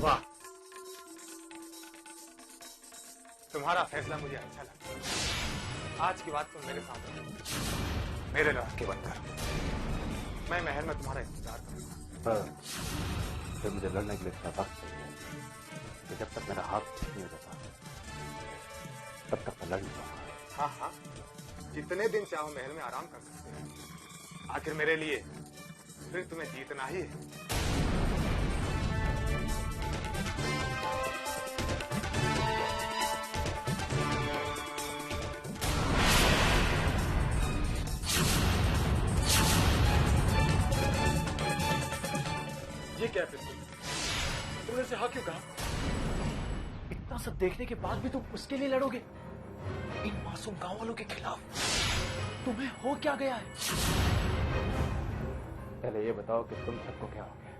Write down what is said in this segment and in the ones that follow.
वाह, तुम्हारा फैसला मुझे अच्छा लगा। आज की बात तुम मेरे सामने मेरे लड़के बनकर, मैं महल में तुम्हारा इंतजार करूंगा। फिर मुझे लड़ने के लिए इतना वक्त चाहिए, तो जब तक मेरा हाथ ठीक नहीं हो जाता तब तक मैं लड़ नहीं पाऊंगा। हाँ हाँ, जितने दिन चाहो महल में आराम कर सकते हैं। आखिर मेरे लिए फिर तुम्हें जीतना ही है। ये क्या है? तुमने से हाँ क्यों कहा? इतना सब देखने के बाद भी तुम उसके लिए लड़ोगे? इन मासूम गांव वालों के खिलाफ? तुम्हें हो क्या गया है? पहले ये बताओ कि तुम सबको क्या हो गया,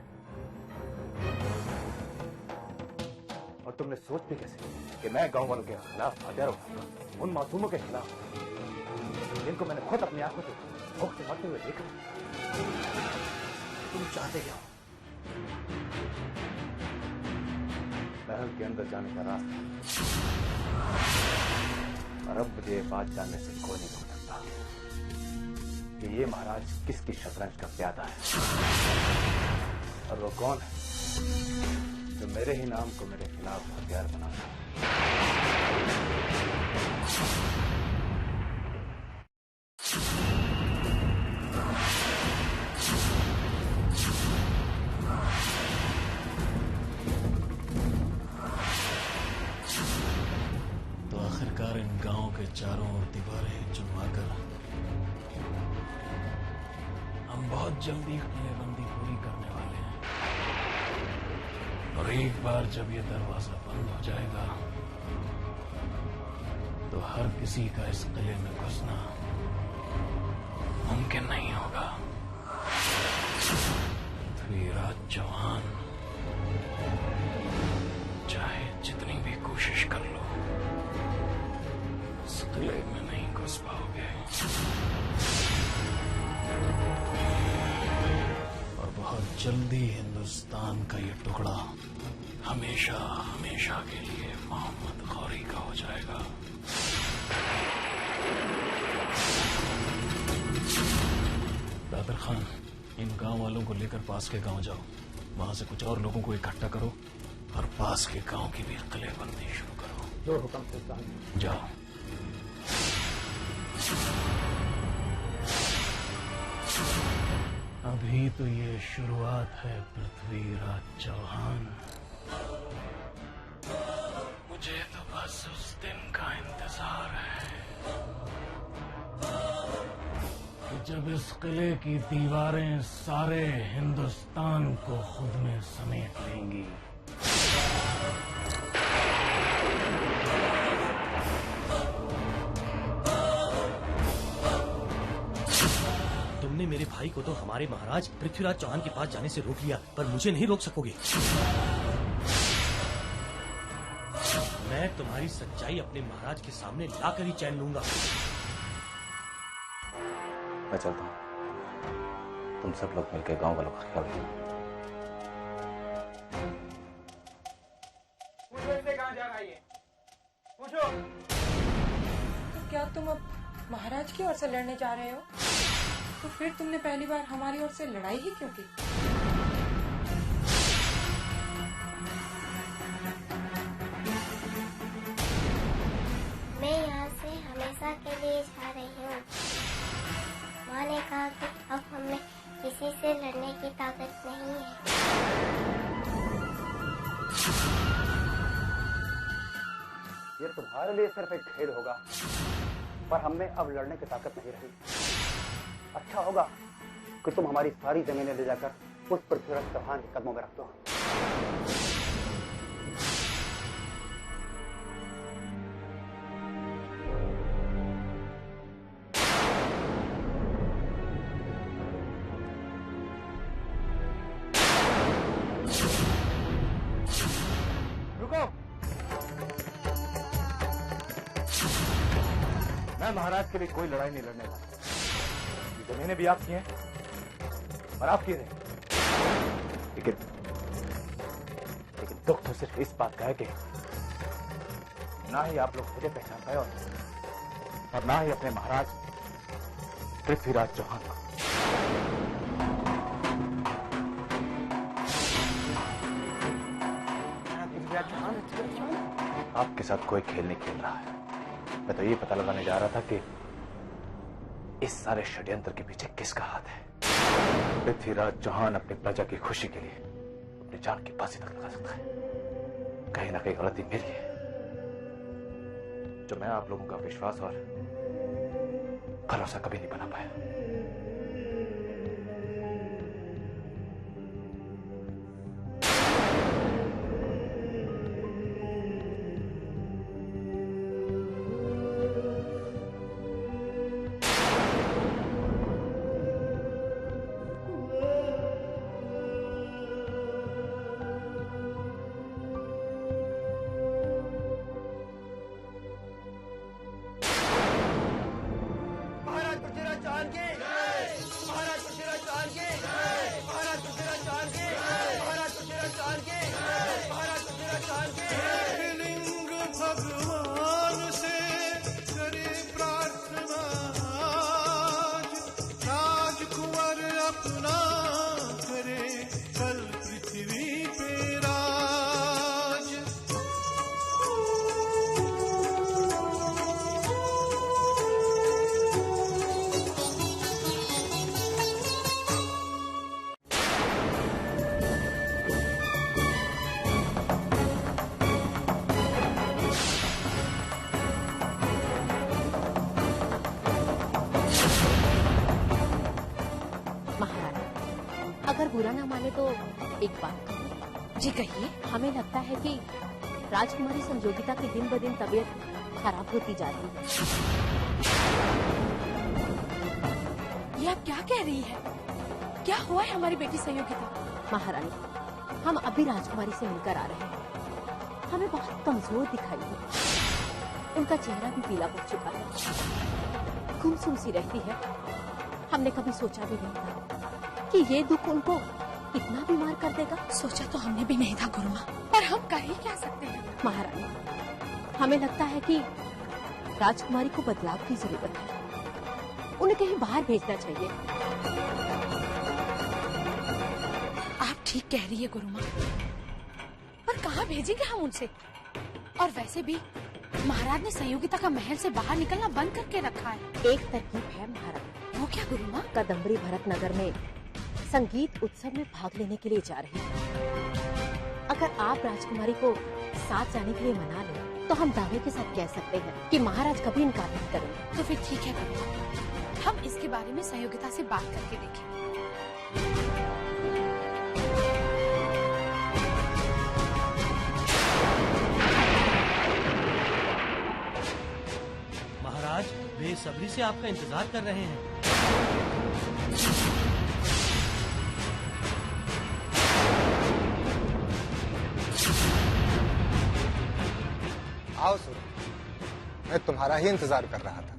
और तुमने सोच भी कैसे कि मैं गांव वालों के खिलाफ हथियार उठाऊंगा, उन मासूमों के खिलाफ जिनको मैंने खुद अपनी आंखों से भूख से मरते हुए देखा। तुम चाहते क्या हो? महल के अंदर जाने का रास्ता, और अब मुझे ये बात जानने से कोई नहीं रोक सकता कि ये महाराज किसकी शतरंज का प्यादा है, और वो कौन है जो मेरे ही नाम को मेरे खिलाफ हथियार बनाता है। तो आखिरकार इन गांव के चारों ओर दीवारें चुनवाकर हम बहुत जल्दी किलेबंदी पूरी करने वाले हैं, और एक बार जब ये दरवाजा बंद हो जाएगा तो हर किसी का इस किले में घुसना मुमकिन नहीं होगा। पृथ्वीराज चौहान चाहे जितनी भी कोशिश कर लो, इस किले में नहीं घुस पाओगे, और बहुत जल्दी हिंदुस्तान का ये टुकड़ा हमेशा हमेशा के लिए मोहम्मद गौरी का हो जाएगा। दादर खान, इन गांव वालों को लेकर पास के गांव जाओ, वहां से कुछ और लोगों को इकट्ठा करो और पास के गांव की भी किलेबंदी शुरू करो। जो हुक्म सुल्तान। जाओ। अभी तो ये शुरुआत है पृथ्वीराज चौहान। मुझे तो बस उस दिन का इंतजार है कि जब इस किले की दीवारें सारे हिंदुस्तान को खुद में समेट लेंगी। तुमने मेरे भाई को तो हमारे महाराज पृथ्वीराज चौहान के पास जाने से रोक लिया, पर मुझे नहीं रोक सकोगे। मैं तुम्हारी सच्चाई अपने महाराज के सामने लाकर ही चैन लूंगा। मैं चलता हूँ, तुम सब लोग मिलकर गांव वालों का ख्याल रखो। कहाँ जा रही है? पूछो। तो क्या तुम अब महाराज की ओर से लड़ने जा रहे हो? तो फिर तुमने पहली बार हमारी ओर से लड़ाई ही क्यों की? मैं यहाँ से हमेशा के लिए जा रही हूँ। माँ ने कहा कि अब हमें किसी से लड़ने की ताकत नहीं है। ये तुम्हारे लिए सिर्फ एक खेल होगा, पर हमें अब लड़ने की ताकत नहीं रही। अच्छा होगा कि तुम हमारी सारी जमीनें ले जाकर उस पृथ्वीराज चौहान के कदमों में रख दो। रुको, मैं महाराज के लिए कोई लड़ाई नहीं लड़ने वाला। जमीनें भी आपकी हैं और आपकी नहीं, लेकिन दुख तो सिर्फ इस बात का है कि ना ही आप लोग मुझे पहचान पाए और ना ही अपने महाराज पृथ्वीराज चौहान को। आपके साथ कोई खेल नहीं खेल रहा है। मैं तो ये पता लगाने जा रहा था कि इस सारे षड्यंत्र के पीछे किसका हाथ है। पृथ्वीराज चौहान अपनी प्रजा की खुशी के लिए अपनी जान की फांसी तक लगा सकता है। कहीं ना कहीं गलती मेरी है जो मैं आप लोगों का विश्वास और भरोसा कभी नहीं बना पाया। भगवान से करे प्रार्थना, राजकुंवर अपना करे कल पृथ्वी पे राज। अगर बुरा ना माने तो एक बात जी कहिए। हमें लगता है कि राजकुमारी संजोगिता की दिन ब दिन तबीयत खराब होती जा रही है। ये आप क्या कह रही है? क्या हुआ है हमारी बेटी संयोगिता? महारानी, हम अभी राजकुमारी से मिलकर आ रहे हैं। हमें बहुत कमजोर दिखाई है। उनका चेहरा भी पीला पड़ चुका है, गुमसुम सी रहती है। हमने कभी सोचा भी नहीं था कि ये दुख उनको इतना बीमार कर देगा। सोचा तो हमने भी नहीं था गुरुमा, पर हम कर ही क्या सकते हैं? महारानी, हमें लगता है कि राजकुमारी को बदलाव की जरूरत है। उन्हें कहीं बाहर भेजना चाहिए। आप ठीक कह रही है गुरुमा, पर कहाँ भेजेंगे हम उनसे? और वैसे भी महाराज ने संयोगिता का महल से बाहर निकलना बंद करके रखा है। एक तरकीब है महारानी। वो क्या गुरुमा? कदम्बरी भरत नगर में संगीत उत्सव में भाग लेने के लिए जा रही है। अगर आप राजकुमारी को साथ जाने के लिए मना लें, तो हम दावे के साथ कह सकते हैं कि महाराज कभी इनकार नहीं करेंगे। तो फिर ठीक है गुरुमा, हम इसके बारे में संयोगिता से बात करके देखें। महाराज बेसब्री से आपका इंतजार कर रहे हैं। आओ सुनो, मैं तुम्हारा ही इंतजार कर रहा था।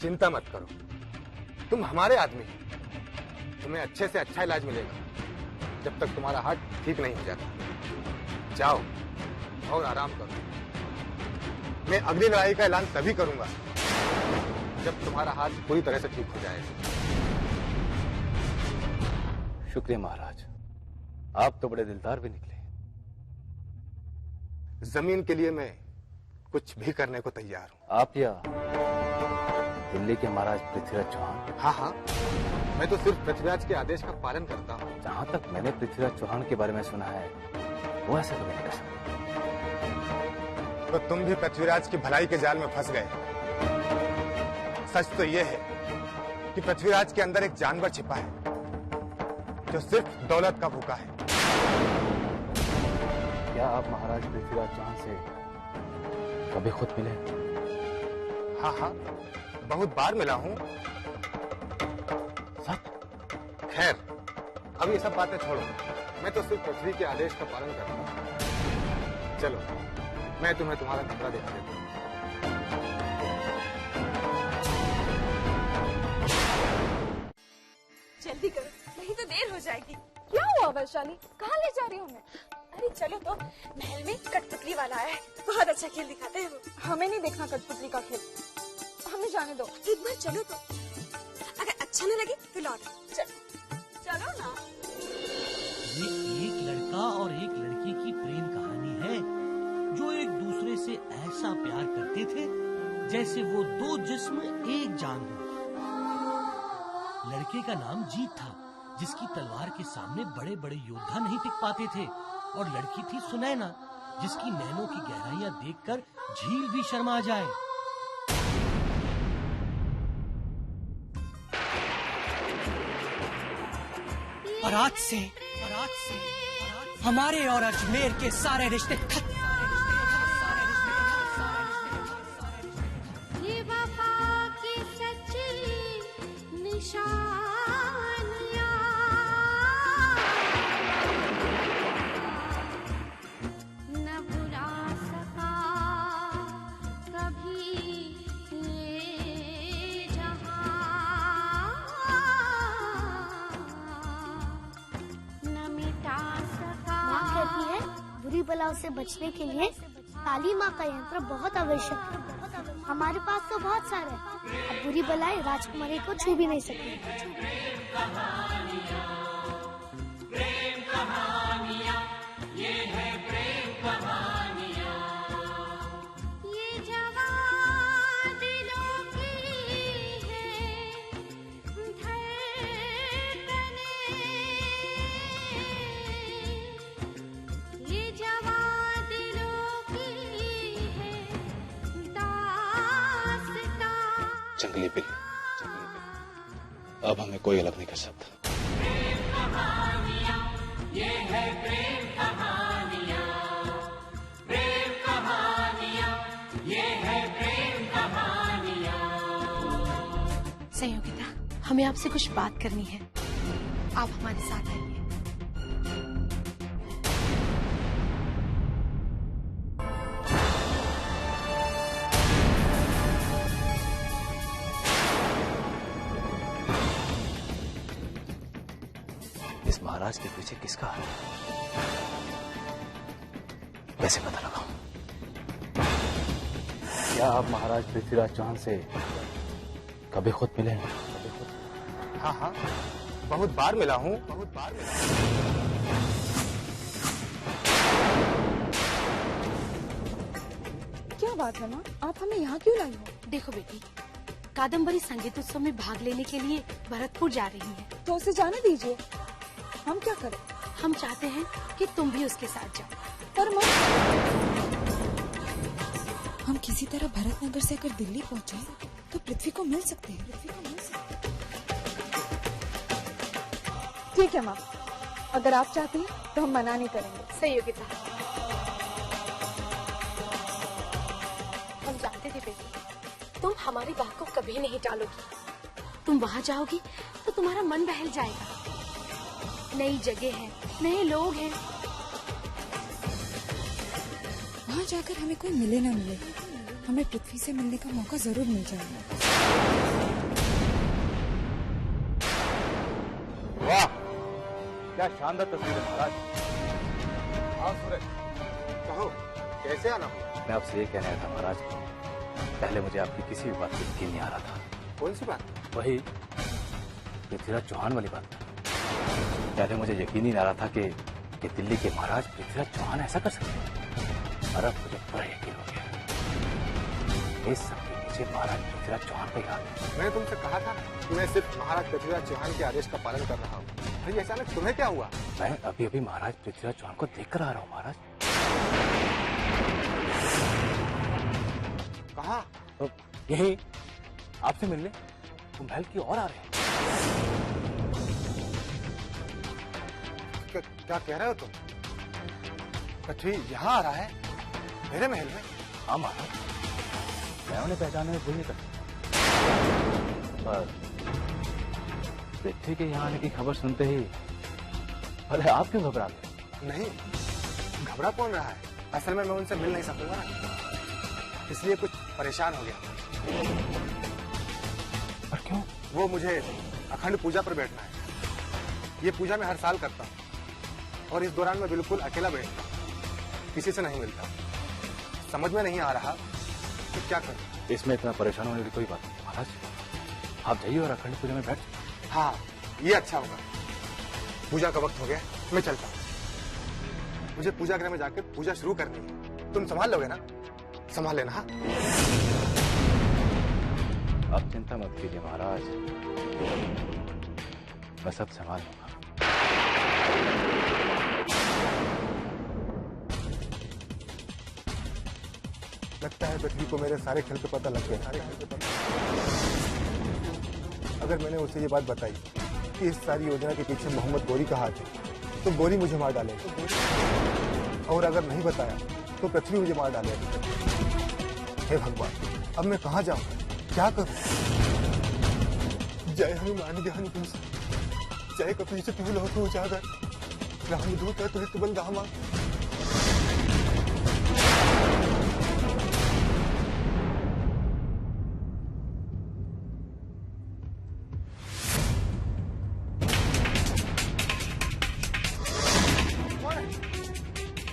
चिंता मत करो, तुम हमारे आदमी हो। तुम्हें अच्छे से अच्छा इलाज मिलेगा जब तक तुम्हारा हार्ट ठीक नहीं हो जाता। जाओ और आराम करो। मैं अगली लड़ाई का ऐलान तभी करूंगा जब तुम्हारा हाथ पूरी तरह से ठीक हो जाएगा। शुक्रिया महाराज, आप तो बड़े दिलदार भी निकले। जमीन के लिए मैं कुछ भी करने को तैयार हूँ। आप या दिल्ली के महाराज पृथ्वीराज चौहान? हाँ हाँ, मैं तो सिर्फ पृथ्वीराज के आदेश का पालन करता हूँ। जहाँ तक मैंने पृथ्वीराज चौहान के बारे में सुना है, वो ऐसा कभी नहीं कर सकते। तो तुम भी पृथ्वीराज की भलाई के जाल में फंस गए। सच तो यह है कि पृथ्वीराज के अंदर एक जानवर छिपा है जो सिर्फ दौलत का भूखा है। क्या आप महाराज पृथ्वीराज चौहान से कभी खुद मिले? हाँ हाँ, बहुत बार मिला हूँ। खैर, अब ये सब बातें छोड़ो। मैं तो सिर्फ पृथ्वी के आदेश का पालन करता हूँ। चलो, मैं तुम्हें तुम्हारा कमरा दिखा देता हूँ। जल्दी करो, नहीं तो देर हो जाएगी। क्या हुआ वैशाली, कहाँ ले जा रही हूँ मैं? अरे चलो तो, महल में कठपुतली वाला है, बहुत अच्छा खेल दिखाते हैं वो। हमें नहीं देखना कठपुतली का खेल, हमें जाने दो। एक बार चलो तो, अगर अच्छा न लगे तो लौट चलो, चलो ना। ये एक लड़का और एक लड़की की प्रेम कहानी है जो एक दूसरे से ऐसा प्यार करते थे जैसे वो दो जिस्म एक जान हो। लड़के का नाम जीत था, जिसकी तलवार के सामने बड़े बड़े योद्धा नहीं टिक पाते थे, और लड़की थी सुनैना, जिसकी नैनों की गहराइयां देखकर झील भी शर्मा जाए। और आज से हमारे और अजमेर के सारे रिश्ते खत्म। ये वफा की सच्ची निशानियाँ, न भुला सका कभी ये जहां, न मिटा सका। माँ कहती है बुरी बलाओं से बचने के लिए काली माँ का यंत्र बहुत आवश्यक है। हमारे पास तो बहुत सारे हैं, अब बुरी बलाएं राजकुमारी को छू भी नहीं सकती। ये जवां दिलों की है धड़कने, ये जवां दिलों की है दास्तां। जंगली बिल्ली, अब हमें कोई अलग नहीं कर सकता। संयोगिता, हमें आपसे कुछ बात करनी है, आप हमारे साथ आइए। इस महाराज के पीछे किसका हाथ है? कैसे पता लगाऊं? क्या आप महाराज पृथ्वीराज चौहान से कभी खुद मिले हैं? हाँ हाँ, बहुत बार मिला हूँ। क्या बात है माँ, आप हमें यहाँ क्यों लाई हो? देखो बेटी, कादम्बरी संगीत उत्सव में भाग लेने के लिए भरतपुर जा रही हैं। तो उसे जाने दीजिए, हम क्या करें? हम चाहते हैं कि तुम भी उसके साथ जाओ। पर माँ, हम किसी तरह भरतनगर से अगर दिल्ली पहुंचे तो पृथ्वी को मिल सकते हैं। ठीक है माँ, अगर आप चाहती हैं तो हम मना नहीं करेंगे। संयोगिता, हम जानते थे बेटी, तुम हमारी बात को कभी नहीं टालोगी। तुम वहाँ जाओगी तो तुम्हारा मन बहल जाएगा। नई जगह है, नए लोग हैं। वहाँ जाकर हमें कोई मिले ना मिले, हमें पृथ्वी से मिलने का मौका जरूर मिल जाएगा। वाह, क्या शानदार तस्वीर है महाराज। आओ सूरज, कहो कैसे आना हुआ? मैं आपसे ये कहने आया था महाराज, पहले मुझे आपकी किसी भी बात पर यकीन नहीं आ रहा था। कौन सी बात? वही पृथ्वीराज चौहान वाली बात। पहले मुझे यकीन ही नहीं आ रहा था कि दिल्ली के महाराज पृथ्वीराज चौहान ऐसा कर सकते हैं, और अब मुझे पूरा यकीन हो गया। इस सब के पीछे महाराज पृथ्वीराज चौहान का ही हाथ है। मैंने तुमसे कहा था कि मैं सिर्फ महाराज पृथ्वीराज चौहान के आदेश का पालन कर रहा हूँ। भाई अचानक तुम्हें क्या हुआ? मैं अभी अभी महाराज पृथ्वीराज चौहान को देख कर आ रहा हूँ महाराज। कहाँ? तो यही आपसे मिलने तो महल की ओर आ रहे हैं। क्या कह रहे हो तुम? पृथ्वी यहाँ आ रहा है मेरे महल में? हाँ महाराज, मैं उन्हें पहचानने में भूल नहीं सकता, पर पृथ्वी के यहाँ आने की खबर सुनते ही भले आप क्यों घबरा गए? नहीं, घबरा कौन रहा है? असल में मैं उनसे मिल नहीं सकूंगा ना, इसलिए कुछ परेशान हो गया। पर क्यों? वो मुझे अखंड पूजा पर बैठना है। ये पूजा मैं हर साल करता हूँ और इस दौरान मैं बिल्कुल अकेला बैठता हूँ, किसी से नहीं मिलता। समझ में नहीं आ रहा कि क्या करूं। इसमें इतना परेशान होने की कोई बात नहीं महाराज, आप जाइए और अखंड पूजा में बैठ। हाँ, ये अच्छा होगा। पूजा का वक्त हो गया, मैं चलता हूँ। मुझे पूजा गृह में जाकर पूजा शुरू करनी है। तुम संभाल लोगे ना? संभाल लेना। हाँ, आप चिंता मत कीजिए महाराज, मैं सब संभाल लूंगा। लगता है पृथ्वी को मेरे सारे खेल का पता लग गया। अगर मैंने उसे ये बात बताई कि इस सारी योजना के पीछे मोहम्मद गोरी का हाथ है, तो गोरी मुझे मार डालेगा। और अगर नहीं बताया तो पृथ्वी मुझे मार डालेगा। हे भगवान, अब मैं कहाँ जाऊँ, क्या करूँ? जय हनुमान ज्ञान गुण सागर, जय कपीश तिहु लोक उजागर, रामदूत अतुलित बल धामा।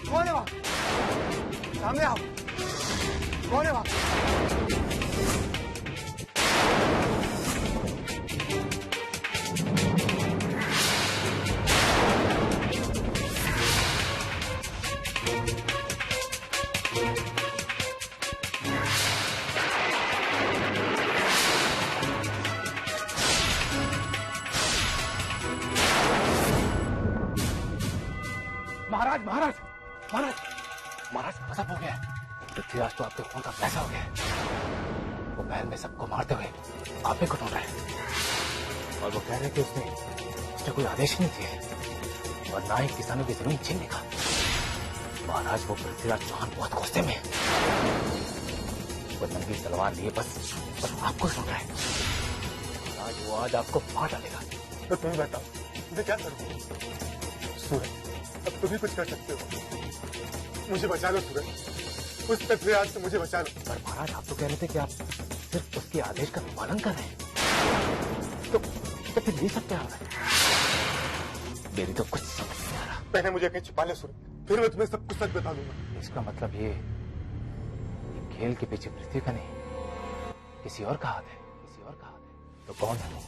कौन है वहाँ? सामने आओ। कौन है वहाँ? महाराज महाराज महाराज महाराज गजब हो गया। पृथ्वीराज तो आपके खून का पैसा हो गया। वो महल में सबको मारते हुए आप ही को ढूंढ रहे हैं और वो कह रहे कि उसने कोई आदेश नहीं दिए और ना ही किसानों की जमीन छीनने का। महाराज वो पृथ्वीराज चौहान बहुत गुस्से में है। वो नंगी तलवार लिए बस आपको ढूंढ रहा है। महाराज वो आज आपको मार डालेगा। तो तुम बताओ, मैं क्या करूँ? सूरज, अब तुम ही कुछ कर सकते हो। मुझे बचा लो सूरज, उस पृथ्वीराज से मुझे बचा लो। पर महाराज आप तो कह रहे थे कि आप सिर्फ उसके आदेश का पालन कर रहे हैं। तो फिर ये सब क्या हो रहा है? मेरी तो कुछ समझ नहीं आ रहा। पहले मुझे कहीं छिपा ले सूरज, फिर मैं तुम्हें सब कुछ सच बता दूंगा। इसका मतलब ये खेल के पीछे पृथ्वी का नहीं, किसी और का हाथ है। किसी और का हाथ है तो कौन है वो?